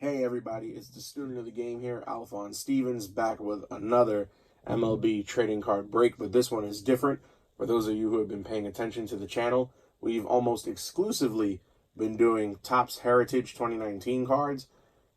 Hey everybody, it's the student of the game here, Alfonz Stevens, back with another MLB trading card break, but this one is different. For those of you who have been paying attention to the channel, we've almost exclusively been doing Topps Heritage 2019 cards.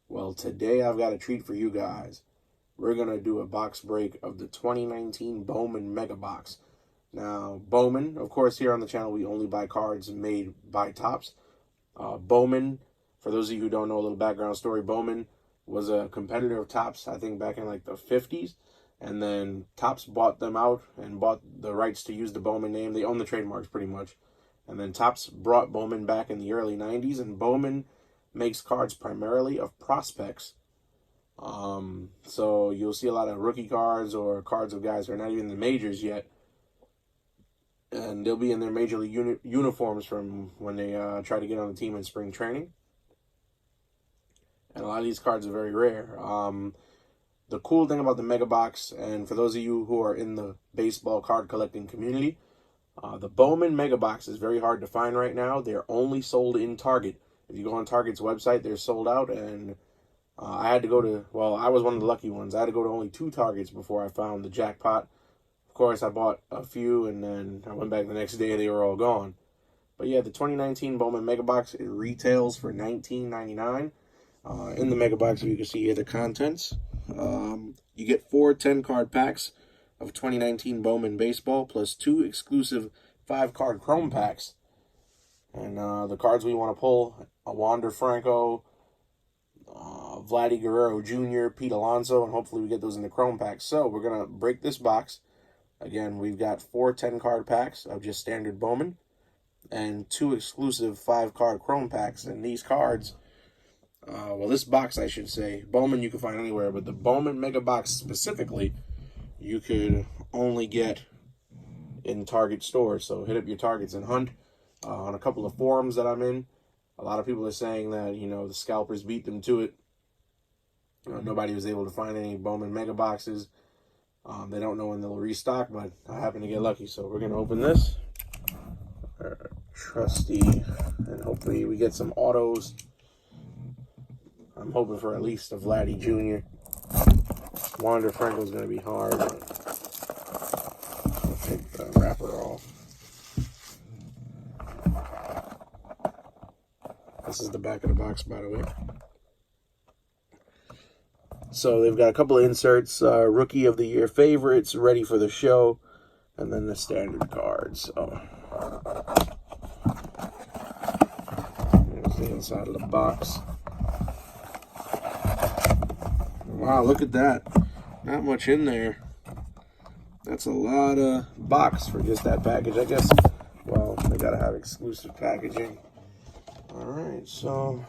Well, today I've got a treat for you guys. We're going to do a box break of the 2019 Bowman Mega Box. Now, Bowman, of course, here on the channel, we only buy cards made by Topps. Bowman, for those of you who don't know a little background story, Bowman was a competitor of Topps, I think back in like the 50s. And then Topps bought them out and bought the rights to use the Bowman name. They own the trademarks pretty much. And then Topps brought Bowman back in the early 90s. And Bowman makes cards primarily of prospects. So you'll see a lot of rookie cards or cards of guys who are not even in the majors yet. And they'll be in their major league uniforms from when they try to get on the team in spring training. And a lot of these cards are very rare. The cool thing about the Mega Box, and for those of you who are in the baseball card collecting community, the Bowman Mega Box is very hard to find right now. They're only sold in Target. If you go on Target's website, they're sold out. And I had to go to, well, I was one of the lucky ones. I had to go to only 2 Targets before I found the jackpot. Of course, I bought a few, and then I went back the next day. They were all gone. But yeah, the 2019 Bowman Mega Box, it retails for $19.99. In the Mega Box, you can see here the contents. You get 4 10-card packs of 2019 Bowman Baseball, plus 2 exclusive 5-card Chrome packs. And the cards we want to pull, Wander Franco, Vladdy Guerrero Jr., Pete Alonso, and hopefully we get those in the Chrome packs. So we're going to break this box. Again, we've got 4 10-card packs of just standard Bowman and 2 exclusive 5-card Chrome packs. And these cards, well, this box, I should say, Bowman you can find anywhere, but the Bowman Mega Box specifically, you could only get in Target stores. So hit up your Targets and hunt. On a couple of forums that I'm in, a lot of people are saying that, you know, the scalpers beat them to it. Nobody was able to find any Bowman Mega Boxes. They don't know when they'll restock, but I happen to get lucky. So we're going to open this. Trusty. And hopefully we get some autos. I'm hoping for at least a Vladdy Jr. Wander Franco's going to be hard. But I'll take the wrapper off. This is the back of the box, by the way. So they've got a couple of inserts, Rookie of the Year favorites, ready for the show, and then the standard cards. So there's the inside of the box. Wow, look at that. Not much in there. That's a lot of box for just that package. I guess, well, they gotta have exclusive packaging. Alright, so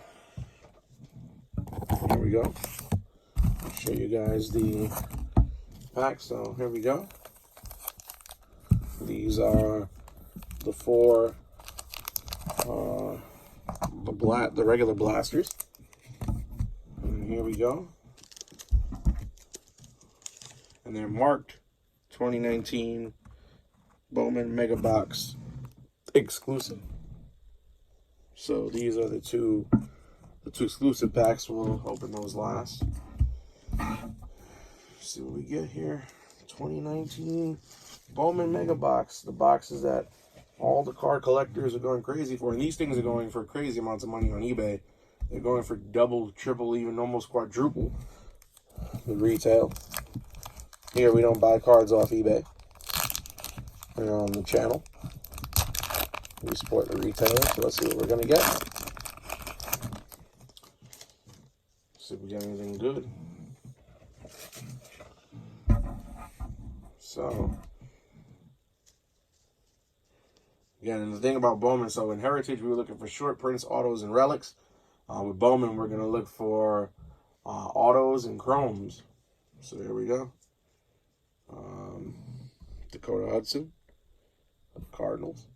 here we go. I'll show you guys the pack. So here we go. These are the 4 the regular blasters. And here we go. And they're marked 2019 Bowman Mega Box exclusive. So these are the two exclusive packs. We'll open those last. See what we get here. 2019 Bowman Mega Box. The boxes that all the card collectors are going crazy for. And these things are going for crazy amounts of money on eBay. They're going for double, triple, even almost quadruple the retail. Here we don't buy cards off eBay. We're on the channel. We support the retailer, so let's see what we're going to get. See if we get anything good. So, again, and the thing about Bowman, so in Heritage, we were looking for short prints, autos, and relics. With Bowman, we're going to look for autos and chromes. So there we go. Dakota Hudson of the Cardinals.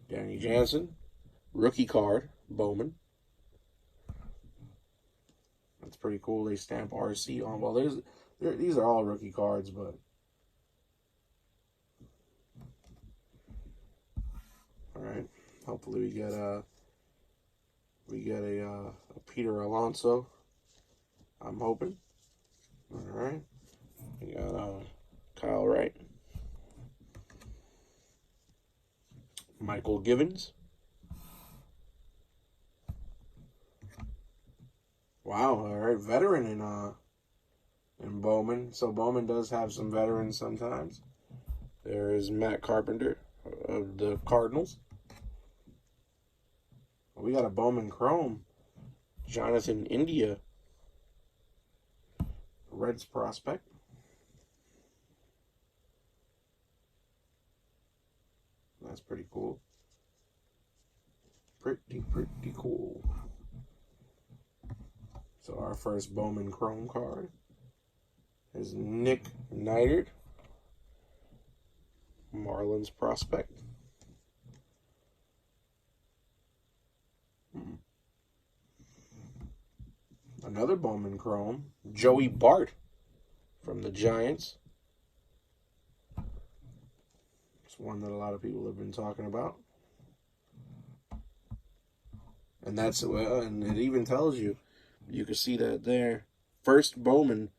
Danny Jansen, rookie card, Bowman. That's pretty cool. They stamp RC on. Well, these are all rookie cards, but all right. Hopefully we get We got a Peter Alonso, I'm hoping. All right. We got Kyle Wright. Michael Givens. Wow, all right, veteran in Bowman. So Bowman does have some veterans sometimes. There is Matt Carpenter of the Cardinals. We got a Bowman Chrome. Jonathan India, Reds prospect. That's pretty cool. Pretty cool. So our first Bowman Chrome card is Nick Neidert, Marlins prospect. Another Bowman Chrome, Joey Bart from the Giants. It's one that a lot of people have been talking about. And that's, well, and it even tells you, you can see that there. First Bowman.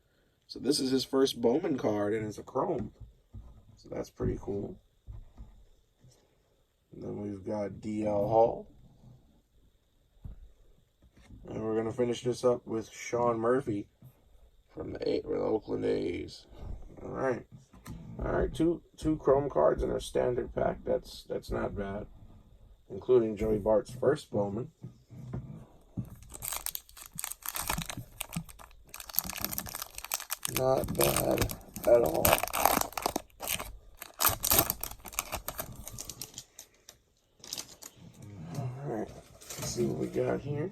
So this is his first Bowman card, and it's a Chrome. So that's pretty cool. And then we've got DL Hall. And we're going to finish this up with Sean Murphy from the Oakland A's. All right. All right, two Chrome cards in our standard pack. That's not bad, including Joey Bart's first Bowman. Not bad at all. All right, let's see what we got here.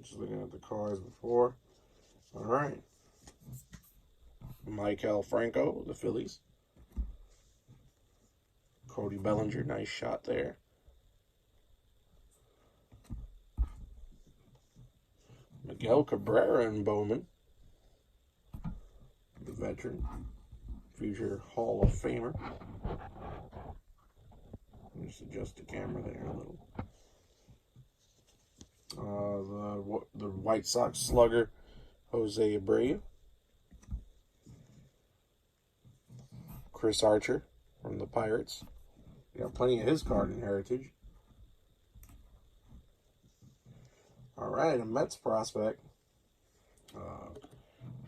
Just looking at the cards before. All right. Maikel Franco, the Phillies. Cody Bellinger, nice shot there. Miguel Cabrera and Bowman, the veteran, future Hall of Famer. Just adjust the camera there a little. The White Sox slugger, Jose Abreu. Chris Archer from the Pirates. Got plenty of his card in heritage. All right, a Mets prospect,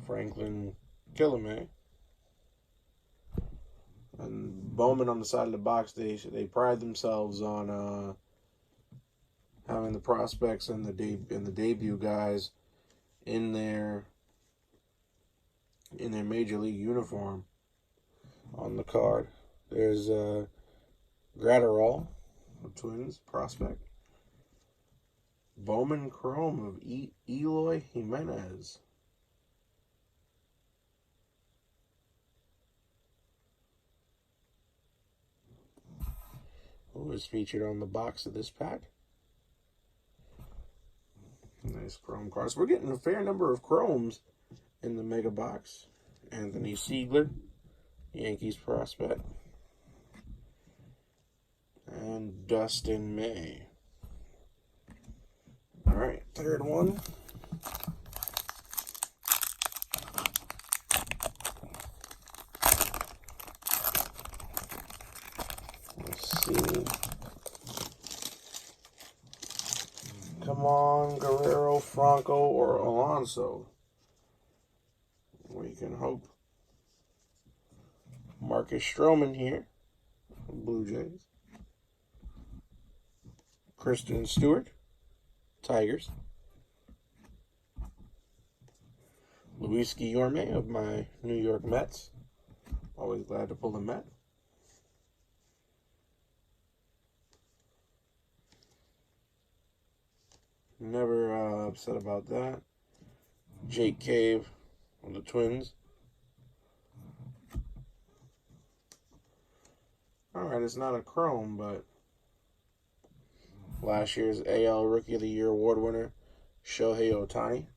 Franklin Killamay. And Bowman on the side of the box, they pride themselves on having the prospects and the debut guys in their major league uniform on the card. There's Gratterall, the Twins prospect. Bowman Chrome of Eloy Jimenez. Who is featured on the box of this pack. Nice Chrome cards. We're getting a fair number of Chromes in the Mega Box. Anthony Siegler, Yankees prospect. And Dustin May. All right, third one. Let's see. Come on, Guerrero, Franco, or Alonso. We can hope. Marcus Stroman here, Blue Jays. Kristen Stewart, Tigers. Luis Guillorme of my New York Mets. Always glad to pull a Met. Never upset about that. Jake Cave of the Twins. Alright, it's not a Chrome, but last year's AL Rookie of the Year award winner, Shohei Ohtani.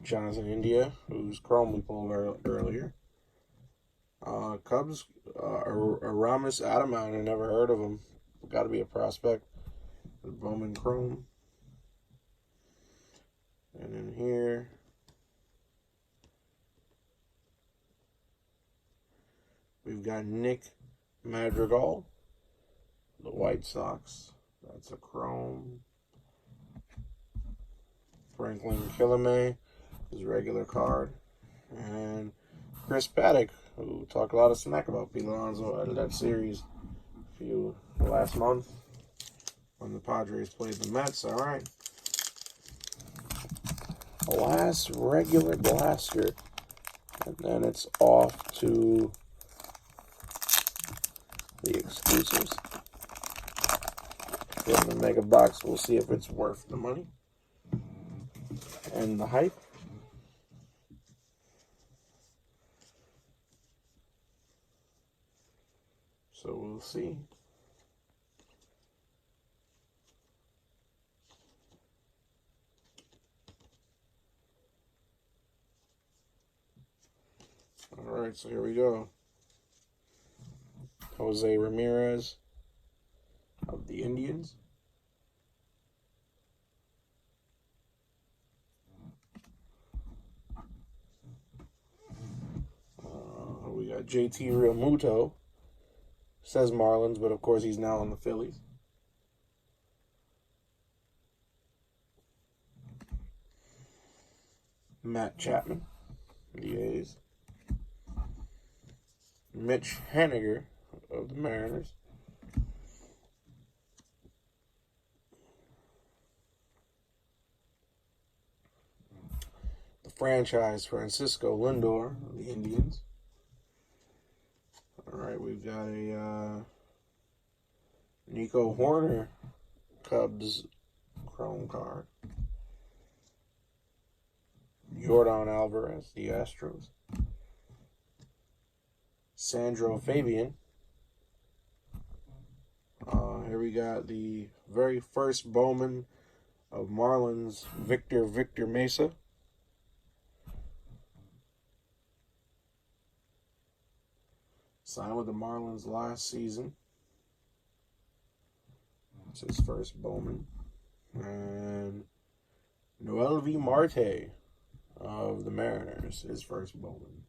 Jonathan India, whose chrome we pulled earlier. Cubs, Aramis Adamant, I never heard of him. Got to be a prospect. The Bowman Chrome. And in here, we've got Nick Madrigal, the White Sox. That's a chrome. Franklin Kilame, his regular card. And Chris Paddock, who talked a lot of smack about Pete Alonso out of that series last month when the Padres played the Mets. All right. Last regular blaster. And then it's off to the exclusives. From the Mega Box, we'll see if it's worth the money and the hype. So we'll see. All right, so here we go. Jose Ramirez of the Indians. We got JT Realmuto. Says Marlins, but of course he's now on the Phillies. Matt Chapman, the A's. Mitch Haniger of the Mariners. The franchise Francisco Lindor of the Indians. All right, we've got a Nico Horner Cubs chrome card. Yordan Alvarez, the Astros. Sandro Fabian. Here we got the very first Bowman of Marlins, Victor Mesa. Signed with the Marlins last season. That's his first Bowman. And Noelvi Marte of the Mariners, his first Bowman.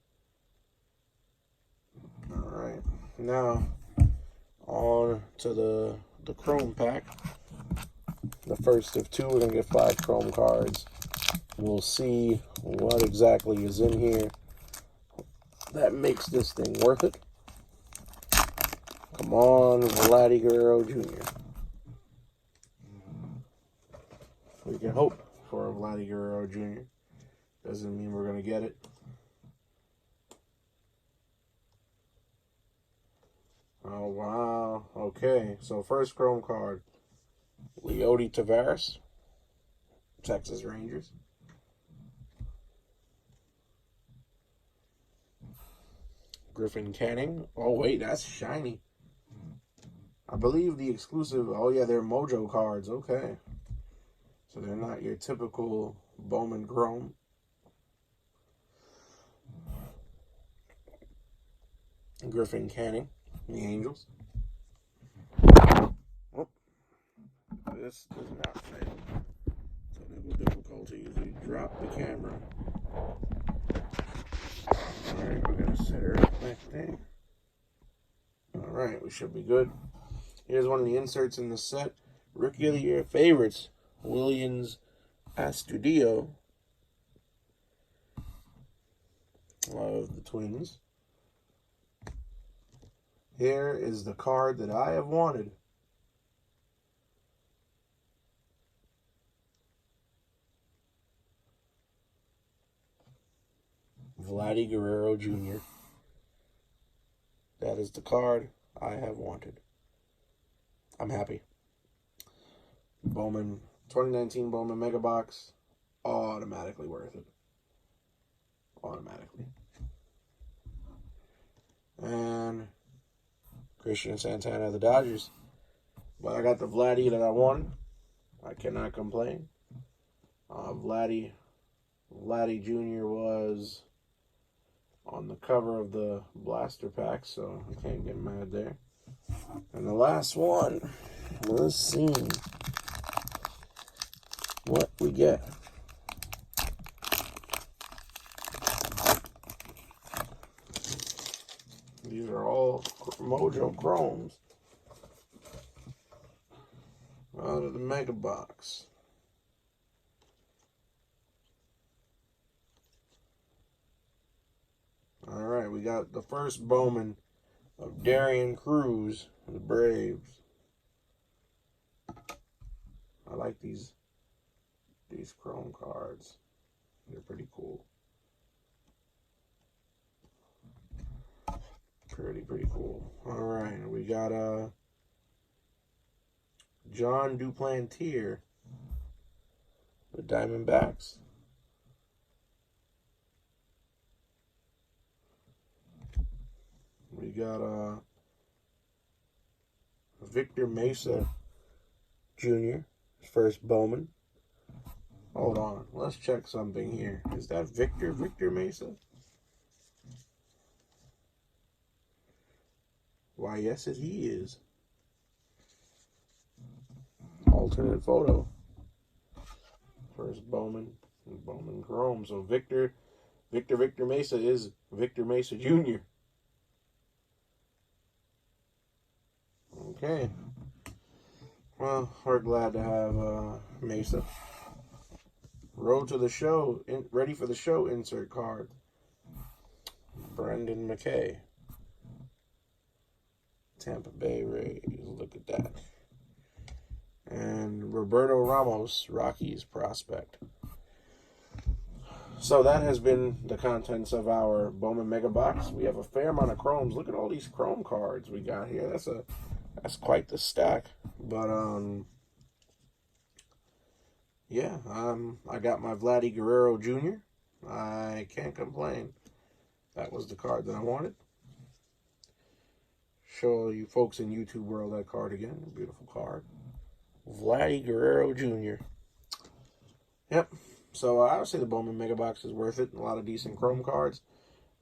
All right, now on to the chrome pack. The first of two. We're gonna get 5 chrome cards. We'll see what exactly is in here that makes this thing worth it. Come on, Vladdy Guerrero Jr. We can hope for a Vladdy Guerrero Jr. Doesn't mean we're gonna get it. Oh, wow. Okay, so first chrome card. Leody Taveras, Texas Rangers. Griffin Canning. Oh, wait, that's shiny. I believe the exclusive... Oh, yeah, they're Mojo cards. Okay. So they're not your typical Bowman Chrome. Griffin Canning, the Angels. Oh, this does not fail. Technical difficulties. We dropped the camera. Alright, we're going to set her up back there. Alright, we should be good. Here's one of the inserts in the set. Rookie of the Year favorites. Williams Astudillo of the Twins. Here is the card that I have wanted. Vladdy Guerrero Jr. That is the card I have wanted. I'm happy. Bowman, 2019 Bowman Mega Box, automatically worth it. Automatically. And Christian Santana of the Dodgers. But I got the Vladdy that I wanted. I cannot complain. Vladdy Vladdy Jr. was on the cover of the blaster pack, so I can't get mad there. And the last one, let's see what we get. These are all Mojo Chromes out of the Mega Box. All right, we got the first Bowman of Darian Cruz, the Braves. I like these chrome cards. They're pretty cool. Pretty cool. All right, we got John Duplantier, the Diamondbacks. We got Victor Mesa Jr., his first Bowman. Hold on, let's check something here. Is that Victor Mesa? Why, yes, he is. Alternate photo. First Bowman Chrome. So Victor Mesa is Victor Mesa Jr. Okay. Well, we're glad to have Mesa. Road to the show. Ready for the show insert card. Brendan McKay. Tampa Bay Rays. Look at that. And Roberto Ramos, Rockies prospect. So that has been the contents of our Bowman Mega Box. We have a fair amount of chromes. Look at all these chrome cards we got here. That's quite the stack. But yeah, I got my Vladdy Guerrero Jr. I can't complain. That was the card that I wanted. Show you folks in YouTube world that card again. Beautiful card. Vladdy Guerrero Jr. Yep. So I would say the Bowman Mega Box is worth it. A lot of decent chrome cards.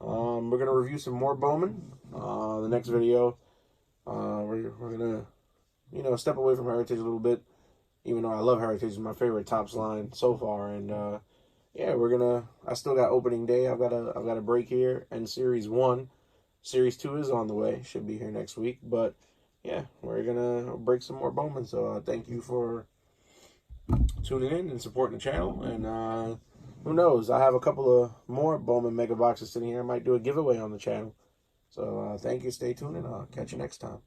We're going to review some more Bowman. The next video, we're going to, step away from Heritage a little bit. Even though I love Heritage, it's my favorite Topps line so far. And yeah, I still got opening day. I've got a break here. And Series 1. Series 2 is on the way. Should be here next week. But yeah, we're going to break some more Bowman. So thank you for tuning in and supporting the channel. And who knows? I have a couple of more Bowman Mega Boxes sitting here. I might do a giveaway on the channel. So thank you. Stay tuned, and I'll catch you next time.